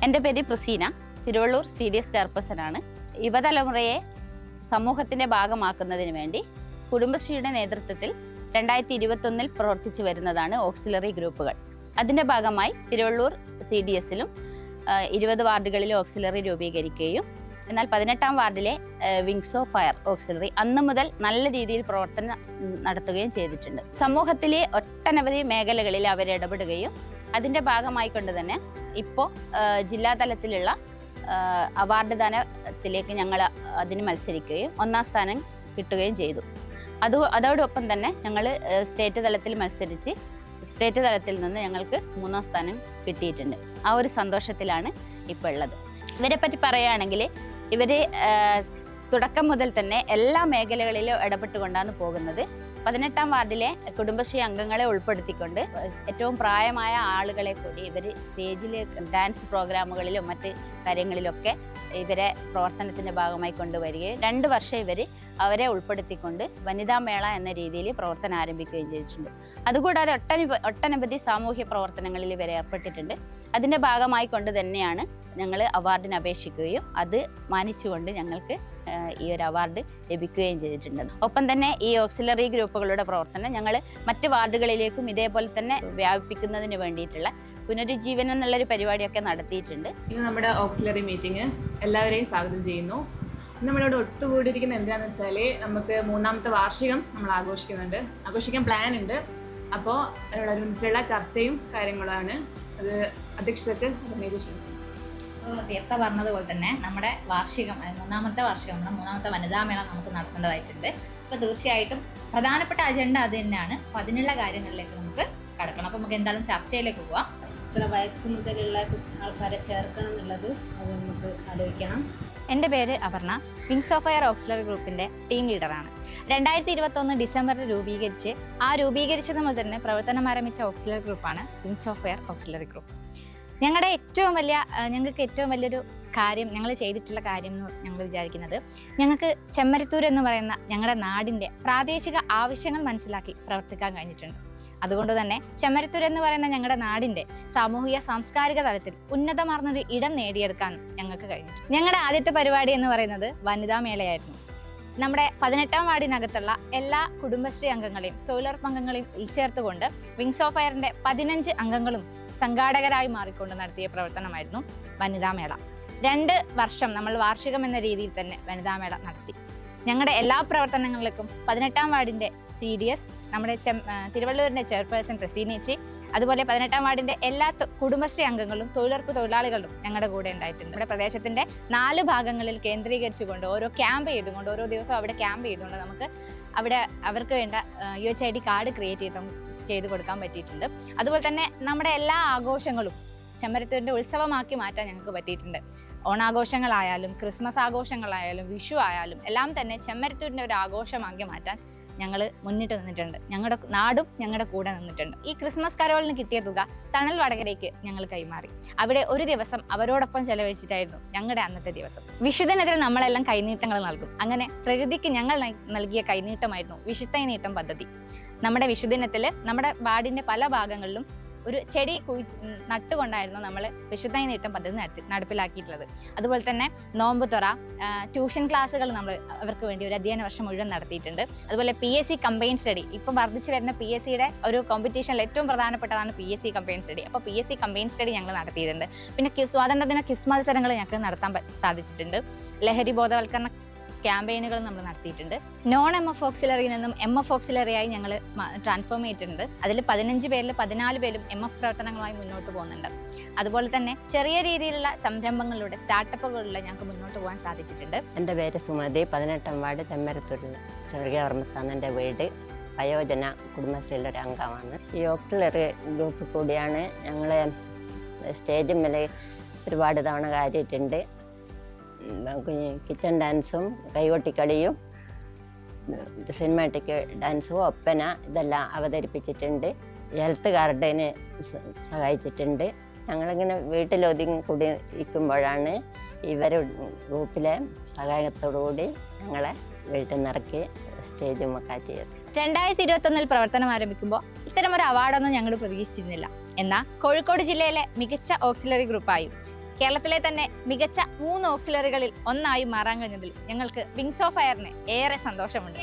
എൻ്റെ പേര് പ്രസീന, തിരുവള്ളൂർ CDS ചെയർപേഴ്സണാണ്. യുവതലമുറയെ സമൂഹത്തിൻ്റെ ഭാഗമാക്കുന്നതിന് വേണ്ടി കുടുംബശ്രീയുടെ നേതൃത്വത്തിൽ 2021 പ്രവർത്തിച്ചു വരുന്നതാണ് ഓക്സിലറി ഗ്രൂപ്പുകൾ. അതിൻ്റെ ഭാഗമായി തിരുവള്ളൂർ CDSലും 20 വാർഡുകളിൽ ഓക്സിലറി രൂപീകരിക്കുകയും എന്നാൽ 18ാം വാർഡിലെ വിങ്സ് ഓഫ് ഫയർ ഓക്സിലറി അന്ന് മുതൽ നല്ല രീതിയിൽ പ്രവർത്തനം നടത്തുകയും ചെയ്തിട്ടുണ്ട്. സമൂഹത്തിലെ ഒട്ടനവധി മേഖലകളിൽ അവർ ഇടപെടുകയും അതിൻ്റെ ഭാഗമായിക്കൊണ്ട് തന്നെ ഇപ്പോൾ ജില്ലാതലത്തിലുള്ള അവാർഡ് ദാനത്തിലേക്ക് ഞങ്ങൾ അതിന് മത്സരിക്കുകയും 1ാം സ്ഥാനം കിട്ടുകയും ചെയ്തു. അതോടൊപ്പം തന്നെ ഞങ്ങൾ സ്റ്റേറ്റ് തലത്തിൽ മത്സരിച്ച് സ്റ്റേറ്റ് തലത്തിൽ നിന്ന് ഞങ്ങൾക്ക് 3ാം സ്ഥാനം കിട്ടിയിട്ടുണ്ട്. ആ ഒരു സന്തോഷത്തിലാണ് ഇപ്പോൾ ഉള്ളത്. ഇവരെ പറ്റി പറയുകയാണെങ്കിൽ ഇവർ തുടക്കം മുതൽ തന്നെ എല്ലാ മേഖലകളിലും ഇടപെട്ടുകൊണ്ടാണ് പോകുന്നത്. 18ാം വാർഡിലെ കുടുംബശ്രീ അംഗങ്ങളെ ഉൾപ്പെടുത്തിക്കൊണ്ട് ഏറ്റവും പ്രായമായ ആളുകളെ കൂടി ഇവർ സ്റ്റേജിൽ ഡാൻസ് പ്രോഗ്രാമുകളിലും മറ്റ് കാര്യങ്ങളിലൊക്കെ ഇവരെ പ്രവർത്തനത്തിൻ്റെ ഭാഗമായി കൊണ്ടുവരികയും 2 വർഷം ഇവർ അവരെ ഉൾപ്പെടുത്തിക്കൊണ്ട് വനിതാ മേള എന്ന രീതിയിൽ പ്രവർത്തനം ആരംഭിക്കുകയും ചെയ്തിട്ടുണ്ട്. അതുകൂടാതെ ഒട്ടനവധി സാമൂഹ്യ പ്രവർത്തനങ്ങളിൽ ഇവരെ ഏർപ്പെട്ടിട്ടുണ്ട്. അതിൻ്റെ ഭാഗമായി കൊണ്ട് തന്നെയാണ് ഞങ്ങൾ അവാർഡിന് അപേക്ഷിക്കുകയും അത് മാനിച്ചുകൊണ്ട് ഞങ്ങൾക്ക് ഈ ഒരു അവാർഡ് ലഭിക്കുകയും ചെയ്തിട്ടുണ്ട്. ഒപ്പം തന്നെ ഈ ഓക്സിലറി ഗ്രൂപ്പുകളുടെ പ്രവർത്തനം ഞങ്ങൾ മറ്റ് വാർഡുകളിലേക്കും ഇതേപോലെ തന്നെ വ്യാപിപ്പിക്കുന്നതിന് വേണ്ടിയിട്ടുള്ള പുനരുജ്ജീവനം എന്നുള്ളൊരു പരിപാടിയൊക്കെ നടത്തിയിട്ടുണ്ട്. ഇന്ന് നമ്മുടെ ഓക്സിലറി മീറ്റിംഗ് എല്ലാവരെയും സ്വാഗതം ചെയ്യുന്നു. നമ്മളിവിടെ ഒത്തുകൂടിയിരിക്കുന്ന എന്താണെന്ന് വെച്ചാൽ നമുക്ക് 3ാമത്തെ വാർഷികം നമ്മൾ ആഘോഷിക്കാൻ പ്ലാൻ ഉണ്ട്. അപ്പോൾ അതിനോടനുബന്ധിച്ചുള്ള ചർച്ചയും കാര്യങ്ങളാണ്. അത് അധ്യക്ഷതയ്ക്ക് രമേശ് തീർത്ത പറഞ്ഞതുപോലെ തന്നെ നമ്മുടെ വാർഷികം 3ാമത്തെ വാർഷികം നമ്മുടെ 3ാമത്തെ വനിതാ മേള നമുക്ക് നടത്തേണ്ടതായിട്ടുണ്ട്. അപ്പോൾ തീർച്ചയായിട്ടും പ്രധാനപ്പെട്ട അജണ്ട അത് തന്നെയാണ്. അപ്പോൾ അതിനുള്ള കാര്യങ്ങളിലേക്ക് നമുക്ക് കടക്കണം. അപ്പോൾ നമുക്ക് എന്തായാലും ചർച്ചയിലേക്ക് പോവാം. ഇത്ര വയസ്സ് മുതലുള്ള ആൾക്കാരെ ചേർക്കണം എന്നുള്ളത് അത് നമുക്ക് ആലോചിക്കണം. എൻ്റെ പേര് Aparna, wings of fire auxiliary ഗ്രൂപ്പിൻ്റെ ടീം ലീഡറാണ്. 2021 ഡിസംബറിൽ രൂപീകരിച്ചത് മുതൽ തന്നെ പ്രവർത്തനം ആരംഭിച്ച ഓക്സിലറി ഗ്രൂപ്പാണ് wings of fire auxiliary group. ഞങ്ങൾക്ക് ഏറ്റവും വലിയൊരു കാര്യം ഞങ്ങൾ ചെയ്തിട്ടുള്ള കാര്യം എന്ന് ഞങ്ങൾ വിചാരിക്കുന്നത്, ഞങ്ങൾക്ക് ചെമ്മരത്തൂർ എന്ന് പറയുന്ന ഞങ്ങളുടെ നാടിൻ്റെ പ്രാദേശിക ആവശ്യങ്ങൾ മനസ്സിലാക്കി പ്രവർത്തിക്കാൻ കഴിഞ്ഞിട്ടുണ്ട്. അതുകൊണ്ട് തന്നെ ചെമ്മരത്തൂർ എന്ന് പറയുന്ന ഞങ്ങളുടെ നാടിൻ്റെ സാമൂഹിക സാംസ്കാരിക തലത്തിൽ ഉന്നതമാർന്നൊരു ഇടം നേടിയെടുക്കാൻ ഞങ്ങൾക്ക് കഴിഞ്ഞിട്ടുണ്ട്. ഞങ്ങളുടെ ആദ്യത്തെ പരിപാടി എന്ന് പറയുന്നത് വനിതാ മേളയായിരുന്നു. നമ്മുടെ 18ാം വാർഡിനകത്തുള്ള എല്ലാ കുടുംബശ്രീ അംഗങ്ങളെയും തൊഴിലുറപ്പ് അംഗങ്ങളെയും ഉൾച്ചേർത്തുകൊണ്ട് വിങ്സ് ഓഫ് ഫയറിൻ്റെ 15 അംഗങ്ങളും സംഘാടകരായി മാറിക്കൊണ്ട് നടത്തിയ പ്രവർത്തനമായിരുന്നു വനിതാ മേള. 2 വർഷം നമ്മൾ വാർഷികം എന്ന രീതിയിൽ തന്നെ വനിതാ മേള നടത്തി. ഞങ്ങളുടെ എല്ലാ പ്രവർത്തനങ്ങളിലേക്കും 18ാം വാർഡിൻ്റെ CDS, നമ്മുടെ തിരുവള്ളൂരിൻ്റെ ചെയർപേഴ്സൺ പ്രസീനേച്ചി, അതുപോലെ 18ാം വാർഡിൻ്റെ എല്ലാ കുടുംബശ്രീ അംഗങ്ങളും തൊഴിലുറപ്പ് തൊഴിലാളികളും ഞങ്ങളുടെ കൂടെ ഉണ്ടായിട്ടുണ്ട്. നമ്മുടെ പ്രദേശത്തിൻ്റെ 4 ഭാഗങ്ങളിൽ കേന്ദ്രീകരിച്ചുകൊണ്ട് ഓരോ ക്യാമ്പ് ചെയ്തുകൊണ്ട് ഓരോ ദിവസവും അവിടെ ക്യാമ്പ് ചെയ്തുകൊണ്ട് നമുക്ക് അവിടെ അവർക്ക് വേണ്ട UHID കാർഡ് ക്രിയേറ്റ് ചെയ്ത് കൊടുക്കാൻ പറ്റിയിട്ടുണ്ട്. അതുപോലെ തന്നെ നമ്മുടെ എല്ലാ ആഘോഷങ്ങളും ചെമ്മരത്തൂരിൻ്റെ ഉത്സവമാക്കി മാറ്റാൻ ഞങ്ങൾക്ക് പറ്റിയിട്ടുണ്ട്. ഓണാഘോഷങ്ങളായാലും ക്രിസ്മസ് ആഘോഷങ്ങളായാലും വിഷു ആയാലും എല്ലാം തന്നെ ചെമ്മരത്തൂരിൻ്റെ ഒരു ആഘോഷമാക്കി മാറ്റാൻ ഞങ്ങൾ മുന്നിട്ട് നിന്നിട്ടുണ്ട്. ഞങ്ങളുടെ നാടും ഞങ്ങളുടെ കൂടെ നിന്നിട്ടുണ്ട്. ഈ ക്രിസ്മസ് കരോളിന് കിട്ടിയ തുക തണൽ വടകരയ്ക്ക് ഞങ്ങൾ കൈമാറി. അവിടെ ഒരു ദിവസം അവരോടൊപ്പം ചെലവഴിച്ചിട്ടായിരുന്നു ഞങ്ങളുടെ അന്നത്തെ ദിവസം. വിഷുദിനത്തിൽ നമ്മളെല്ലാം കൈനീട്ടങ്ങൾ നൽകും. അങ്ങനെ പ്രകൃതിക്ക് ഞങ്ങൾ നൽകിയ കൈനീട്ടമായിരുന്നു വിഷുത്തൈനീട്ടം പദ്ധതി. നമ്മുടെ വിഷുദിനത്തിൽ നമ്മുടെ വാർഡിൻ്റെ പല ഭാഗങ്ങളിലും ഒരു ചെടി നട്ടുകൊണ്ടായിരുന്നു നമ്മൾ വിഷുത്തൈനീട്ടം പദ്ധതി നടപ്പിലാക്കിയിട്ടുള്ളത്. അതുപോലെ തന്നെ നോമ്പ് തുറ, ട്യൂഷൻ ക്ലാസ്സുകൾ നമ്മൾ അവർക്ക് വേണ്ടി ഒരു അധ്യയന വർഷം മുഴുവൻ നടത്തിയിട്ടുണ്ട്. അതുപോലെ PSC കമ്പൈൻ സ്റ്റഡി, ഇപ്പം വർദ്ധിച്ചു വരുന്ന PSCയുടെ ഒരു കോമ്പറ്റീഷനിൽ ഏറ്റവും പ്രധാനപ്പെട്ടതാണ് PSC കമ്പൈൻ സ്റ്റഡി. അപ്പോൾ PSC കമ്പൈൻ സ്റ്റഡി ഞങ്ങൾ നടത്തിയിട്ടുണ്ട്. പിന്നെ സ്വാതന്ത്ര്യദിന ക്വിസ് മത്സരങ്ങൾ ഞങ്ങൾക്ക് നടത്താൻ സാധിച്ചിട്ടുണ്ട്. ലഹരി ബോധവൽക്കരണ ക്യാമ്പയിനുകൾ നമ്മൾ നടത്തിയിട്ടുണ്ട്. നോൺ MF ഓക്സിലറിയിൽ നിന്നും MF ഓക്സിലറിയായി ഞങ്ങൾ ട്രാൻസ്ഫോം ചെയ്തിട്ടുണ്ട്. അതിൽ 15 പേരിൽ 14 പേരും MF പ്രവർത്തനങ്ങളുമായി മുന്നോട്ട് പോകുന്നുണ്ട്. അതുപോലെ തന്നെ ചെറിയ രീതിയിലുള്ള സംരംഭങ്ങളിലൂടെ സ്റ്റാർട്ടപ്പുകളിലൂടെ ഞങ്ങൾക്ക് മുന്നോട്ട് പോകാൻ സാധിച്ചിട്ടുണ്ട്. എൻ്റെ പേര് സുമതി, 18ാം വാർഡ് ചെമ്മരത്തൂരിൽ ചെറിയ ഓർമ്മത്താണ് എൻ്റെ വീട്. വയോജന കുടുംബശ്രീയിലെ ഒരു അംഗമാണ്. ഈ ഓക്സിലറി ഗ്രൂപ്പ് കൂടിയാണ് ഞങ്ങൾ സ്റ്റേജ് മേലെ ഒരുപാട് തവണ കയറിയിട്ടുണ്ട്. കിച്ചൺ ഡാൻസും കൈകൊട്ടിക്കളിയും സിനിമാറ്റിക് ഡാൻസും ഒപ്പന ഇതെല്ലാം അവതരിപ്പിച്ചിട്ടുണ്ട്. ഹെൽത്ത് കാർഡിന് സഹായിച്ചിട്ടുണ്ട്. ഞങ്ങളിങ്ങനെ വീട്ടിലൊതുങ്ങി കൂടി ഇരിക്കുമ്പോഴാണ് ഇവർ ഗ്രൂപ്പിലെ സഹായത്തോടുകൂടി ഞങ്ങളെ വീട്ടിൽ നിറക്കി സ്റ്റേജും ഒക്കെ ചെയ്തത്. 2021 പ്രവർത്തനം ആരംഭിക്കുമ്പോൾ ഇത്തരം ഒരു അവാർഡൊന്നും ഞങ്ങൾ പ്രതീക്ഷിച്ചിരുന്നില്ല. എന്നാൽ കോഴിക്കോട് ജില്ലയിലെ മികച്ച ഓക്സിലറി ഗ്രൂപ്പായും കേരളത്തിലെ തന്നെ മികച്ച 3 ഓക്സിലറികളിൽ ഒന്നായി മാറാൻ കഴിഞ്ഞതിൽ ഞങ്ങൾക്ക് വിങ്സ് ഓഫ് ഫയറിന് ഏറെ സന്തോഷമുണ്ട്.